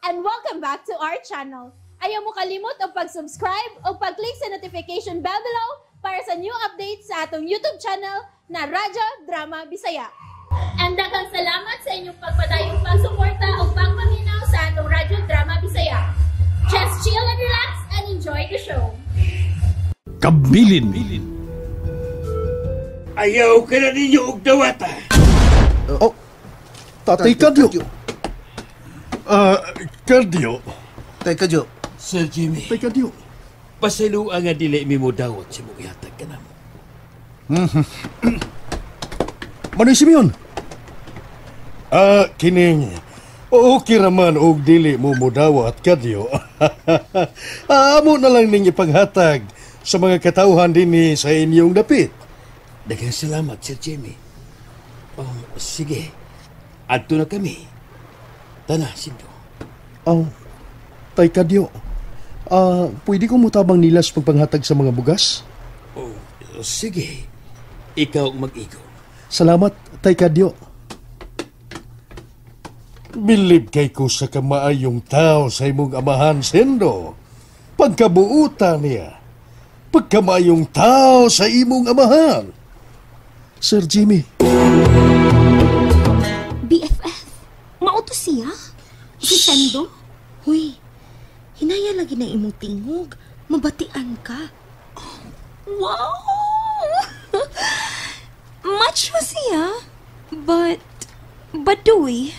and welcome back to our channel. Ayaw mo kalimot o pag-subscribe o pag-click sa notification bell below para sa new updates sa atong YouTube channel na Radyo Drama Bisaya. And daghang salamat sa inyong pagpadayong pagsuporta o pagpaminaw sa atong Radyo Drama Bisaya. Just chill and relax and enjoy the show. Kabilin. Ayaw ka na ninyo og dawata. Tatay Kadyo. Kadyo. Tay Kadyo. Sir Jimmy, Tatay Kadyo. pasaluan nga dili mi mo dawat si mong ihatag ka na mo. Manoy Simeon. Kining. Okay raman og dili mo mudawat Kadyo. Amo na lang ning ipaghatag sa mga katawhan dinhi sa inyong dapit. Daghang salamat, Sir Jimmy. Sige. Adto na kami. Tana, Sindo. Tay Kadyo. Pwede ko mutabang nilas pagpanghatag sa mga bugas? Sige. Ikaw ang mag-igo. Salamat, Tay Kadyo. Bilib kay ko sa kamaayong tao sa imong amahan, Sendo. Pagkabuutan niya. Pagkamayong tao sa imong amahan. Sir Jimmy. BFF? Mauto siya? Si Sendo? Huy, hinaya lagi na imong tingog. Mabatian ka. Wow! Macho siya. But baduy.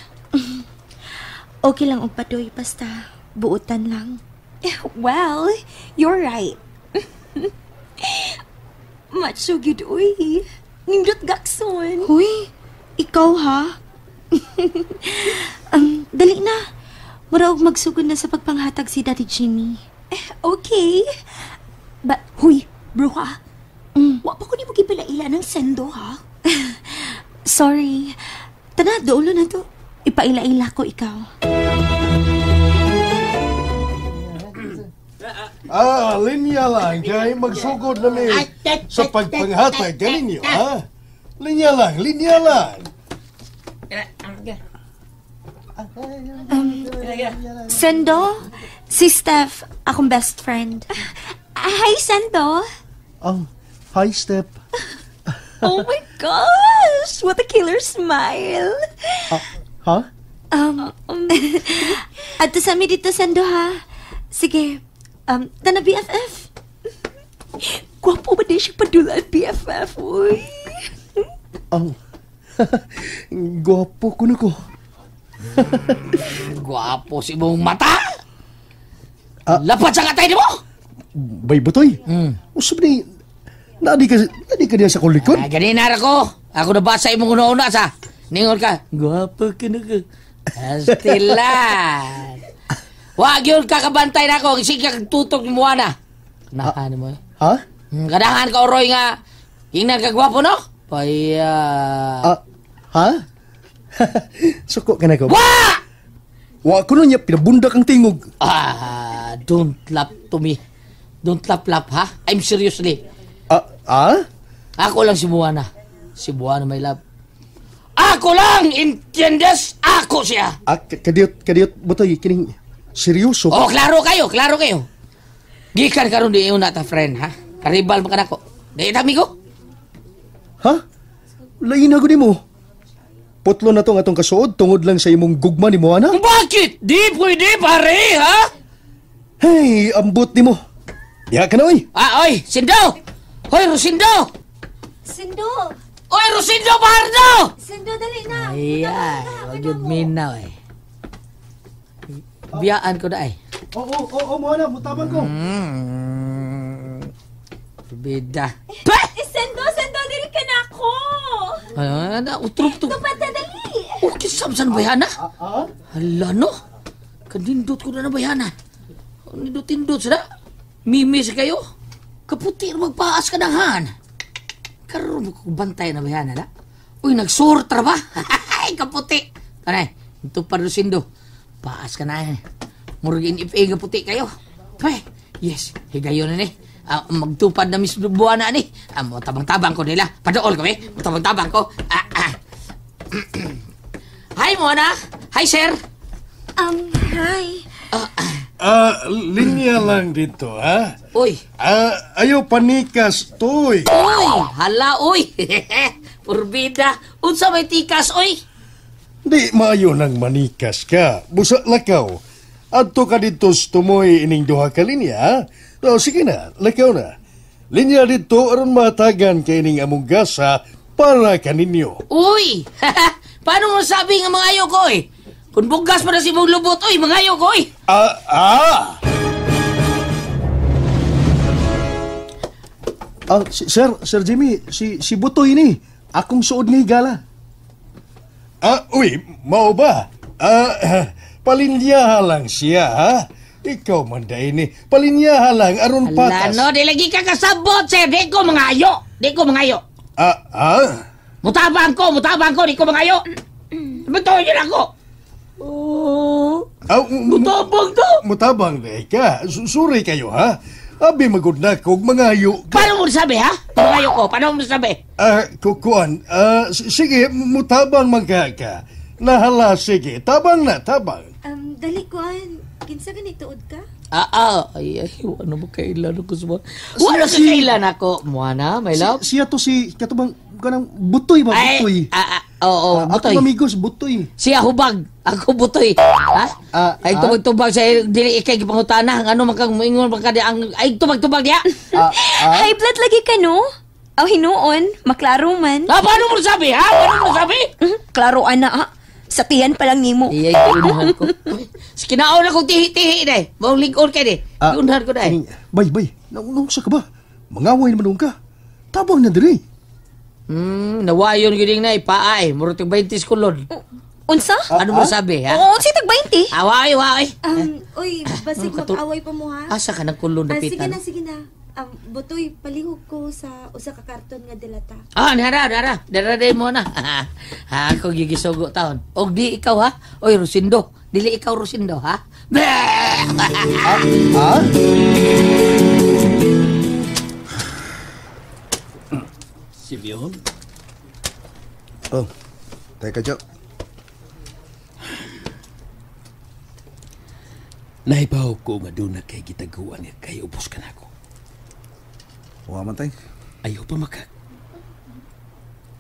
Okay lang og baduy, basta buutan lang. Well, you're right. Macho gid uy. Nindot gakson. Huy, ikaw ha? Dali na. Muraog magsugod na sa pagpanghatag si Daddy Jimmy. Okay. Huy, bro ha? Wa pa ko ni mo gipalaila ng Sendo ha? Sorry. Tana, doulo na to. Ipaila-ila ko ikaw. Linya lang, kaya magsugod na mi sa pagpanghatag kaninyo, ha? Linya lang. Sendo, si Steph, akong best friend. Hi, Sendo. Hi, Step. Oh my gosh! What a killer smile! Ha? Ato sa amin dito, Sendo, ha? Sige, tana BFF. Gwapo ba din siya padulaan, BFF, uy? Gwapo ko na ko. Gwapo si mong mata! Lapat sa katay mo! Bay Butoy, usap ni, nadi ka niya sa kulikod? Ganina ko. Ako nabasa imong una-una sa. Ningon ka. Gwapo ka na ka. Astilan. Wag yun kakabantay na ako. Sige kang tutok ni Moana. Kanahan mo. Ha? Kanahan ka oroy nga. Ingnan ka gwapo no? Paya. Ha? Suko ka na ko. Wa! Wa ko nun niya, pinabundak ang tingog. Don't laugh to me. Don't laugh, ha? I'm seriously. Ako lang si Moana. Si Moana, my love. Ako lang! Entiendes? Ako siya! Kadiyot, Butoy, kining seryoso? Klaro kayo. Gikan karon di una ta friend, ha? Karibal mo ka na ko. Di amigo? Ha? Lain ako ni mo. Putlo na tong atong kasuod tungod lang sa imong gugma ni Moana? Bakit? Di pwede, pare, ha? Hey, ambot ni mo. Ya ka na, oy. Oy, Sindo! Hoy, Rosindo! Sendo! Oy, Rosindo, Pardo! Sendo, dali na! Ayan, wag yun minaw, eh. Biyaan ko na, eh. Oo, Moana, mutabang ko. Bida. Sendo, dili ka na ako! Utrop to. Tupad na dali! Okay, samsan bayana? Hala, no? Kanindot ko na bayana. Nindot-indot sila. Mimis kayo. Kaputi na magpaas ka ng han. Karoon mo bantay na bayana, na? Uy, nagsurtra ba? Ay, kaputi. Tanay, ito pa Rosindo. Paas ka na, eh. Muragin ipi kaputi kayo. Ay, yes, higayon na, eh. Magtupad na Miss Buwana, ni. Tabang-tabang ko nila. Padool kami. Tabang-tabang ko. Hi, Mona. Hi, sir. Hi. Linya lang dito, ha? Uy. Ayaw panikas, toy. Uy, hala, uy. Purbida. Unsa may tikas, uy. Di maayo nang manikas ka. Busa lakaw. Adto ka dito tumoy ining duha ka linya, ha? So, sige na, lakaw na. Linya dito aron matagan kay ining among gasa para kaninyo. Uy. Paano mo sabi nga mga ayo ko, uy? Kung bugas pa na si mong lubot, uy, mga ayo ko, uy. Sir Jimmy, si Butoy ni. Akong suod nga higala. Uy, mao ba? Palinyaha lang siya, ha? Ikaw man day ni. Palinyaha lang, aron patas. Hala, no, di lagi ka kasabot, sir. Di ko mga ayo. Di ko mga ayo. Mutabang ko, di ko mga ayo. Betul yun ako. Mutabang to. Mutabang day ka. Suri kayo, ha? Abi magod na kog mangayo. Paano mo sabi, ha? Mangayo ko, paano mo sabi? Kukuan, sige, mutabang magkaka. Nahala, sige, tabang na, tabang. Dali ko, kinsa ganituod ka? Ay, ano mo kailan ako sa mga... Wala ka kailan ako, Moana, my love? Siya to si, katubang, kanang Butoy ba, Butoy? Oo, Butoy. Ako amigos, Butoy. Siya hubag, ako Butoy. Ha? Ay, tubag-tubag sa dili ikay gipangutana, ano man kang moingon man kadi ang ay tubag-tubag diya. High blood lagi ka, no? Aw, hinuon, maklaro man. Paano mo sabi, ha? Paano mo sabi? Klaroan na, ha? Sa tiyan pa lang nimo. Iyay, iunahan ko. Kinaon akong tihi-tihi, day. Mawang lingkod ka, day. Iunahan ko, day. Bay, naunsa ka ba? Mangaway naman ka. Tabang na diri. Nawayon gining na, ipaay. Muruting 20 kulon. Unsa? Ano mo sabi, ha? Oo, si tag 20. Away. Uy, basig mag-away pa mo, ha? Asa ka ng kulon na pitan? Sige na. Butoy, palihog ko sa usa ka karton nga dilata. Nara. Dara mo na. Ako gigisugo taon. Og di ikaw, ha? Oy, Rosindo. Dili ikaw, Rosindo, ha? Simeon? Oh, teka, Jo. Naibaw ko nga doon na kay gitaguan niya kay ubos ka na ako. Huwag man tayo. Ayaw pa makak.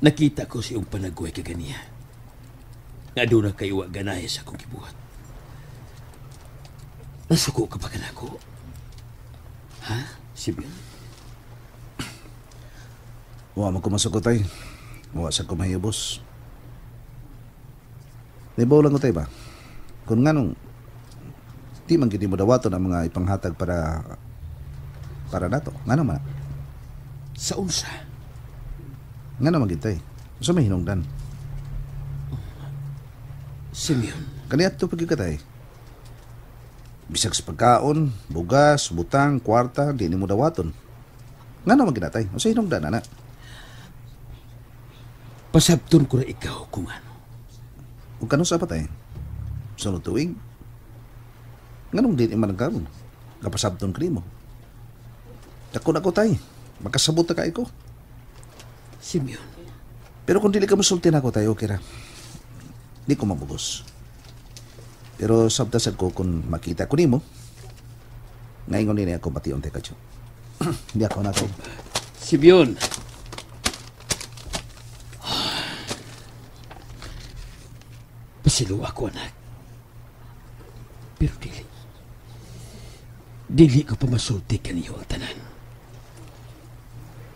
Nakita ko siyong panagway kaganiya. Nga doon na kay wa ganaya sa akong gibuhat. Nasuko ka pa ka na ako? Ha, Simeon? Huwag mo kumasuko tayo. Huwag sa kumahiyabos. Naibaw lang ko tayo ba? Kung nga nung di man gini mo dawato ang mga ipanghatag para nato. Nga naman. Sa unsa? Nga naman gintay. Sa may hinungdan. Simeon? Kaniat to pagkikatay. Bisag sa pagkaon, bugas, butang, kwarta, di ni mo dawaton. Nga naman ginatay. O sa hinungdan, anak. Pasabton ko na ikaw kung ano. Kung kano sa patay. Sunod tuwing. Nga nung di naman ang karon. Kapasabton ka mo. Takon ako tay. Makasabot na ka ko. Simeon? Pero kung dili ka masulti na ako tayo, okay ra. Di ko mabugos. Pero sabtasad ko kung makita ko nimo, ngayon nini ako mati unti ka, Diyo. Hindi ako na ito. Simeon? Pasilo ako, anak. Pero dili ko pa masulti kaniyo ang tanan.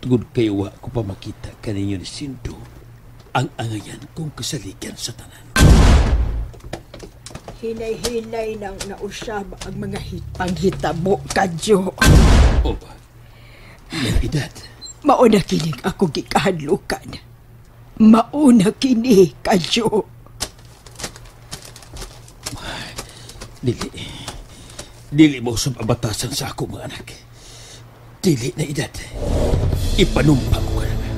Tugod kayo wa ko pa makita kaninyo ni Sindo ang angayan kong kasaligan sa tanan. Hinay-hinay nang nausab ang mga panghitabo, Kadyo. O ba? Ng edad? Mauna kinig ako gikahadlukan. Mauna kini, Kadyo. Dili mo sa mabatasan sa ako mga anak. Dili na edad. Ipanumpa ko ka na.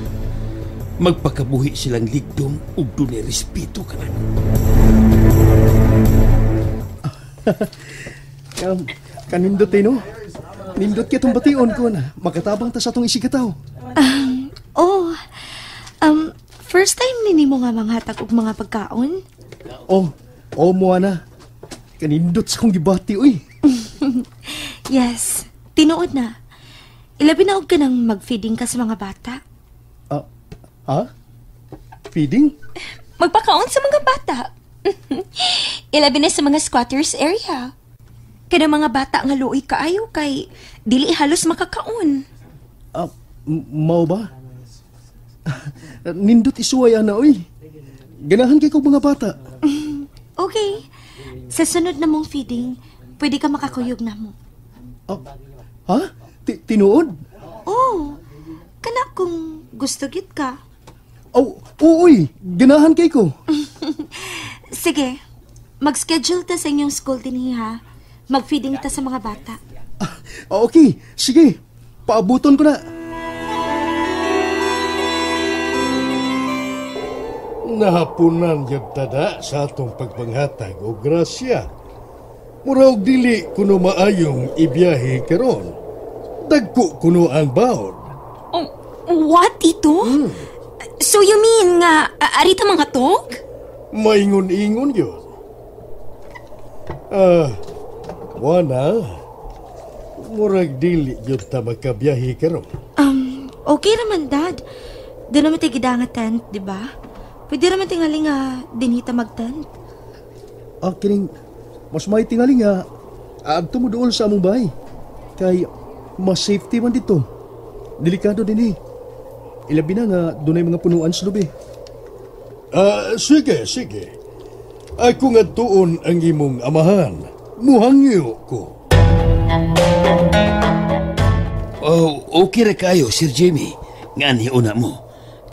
Magpakabuhi silang ligdong ug dunay respeto ka na. Kanindot no? Nindot ka itong bation ko na. Makatabang ta sa itong isigataw. First time nini mo nga manghatag og mga pagkaon? Mo na. Kanindot sa kong gibati, uy. Yes, tinuod na. Ilabi na og ka nang mag-feeding ka sa mga bata. Ha? Feeding? Magpakaon sa mga bata. Ilabi na sa mga squatters area. Kaya mga bata nga luoy kaayo kay dili halos makakaon. Mao ba? Nindot isuway ana, uy. Ganahan kay kong mga bata. Okay. Sa sunod na mong feeding, pwede ka makakuyog na mo. Ha? Tinuod? Oh, kana kung gusto gid ka. Uy, ganahan kay ko. Sige, mag-schedule ta sa inyong school din ha. Mag-feeding ta sa mga bata. Okay, sige. Paabuton ko na. Nahapunan yung tada sa atong pagpanghatag o grasya. Muraw dili kuno maayong ibiyahe karon. Dagko kuno ang baon. What, ito? So you mean nga, arita mga tog? Maingon-ingon yun. Wana, murag dili yun ta magkabiyahe karon. Okay naman, Dad. Di naman tayo gidanga tent, di ba? Pwede naman tingali nga dinita mag-tent. Kining, mas may tingali nga, adto mo doon sa among bahay. Kay, mas safety man dito. Delikado din eh. Ilabi na nga, doon ay mga punuan sa lubi. Sige. Ako nga doon ang imong amahan. Muhangyo ko. Okay ra kayo, Sir Jimmy. Nga ni una mo.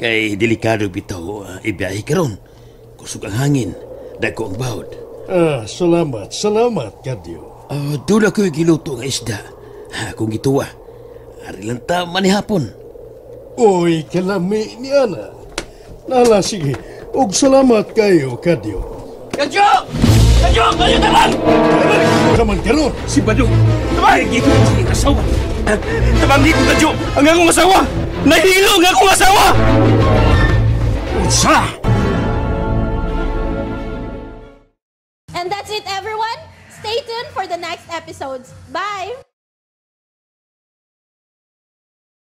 Kay delikado bitaw ibiyahe karon. Kusog ang hangin. Dako ang bawd. Salamat, Kadyo. Doon ako yung giluto nga isda. Kung gituwa, ari lang ta manihapon. Oy, kalami ni Ana. Nala, sige. Og salamat kayo, Kadyo. Kadyo! Kayo taman! Kaman karon. Si Badong! Taman! Gito ang asawa! Taman dito, Kadyo! Ang akong asawa! Nahilo ang akong asawa! Unsa! And that's it, everyone. Stay tuned for the next episodes. Bye!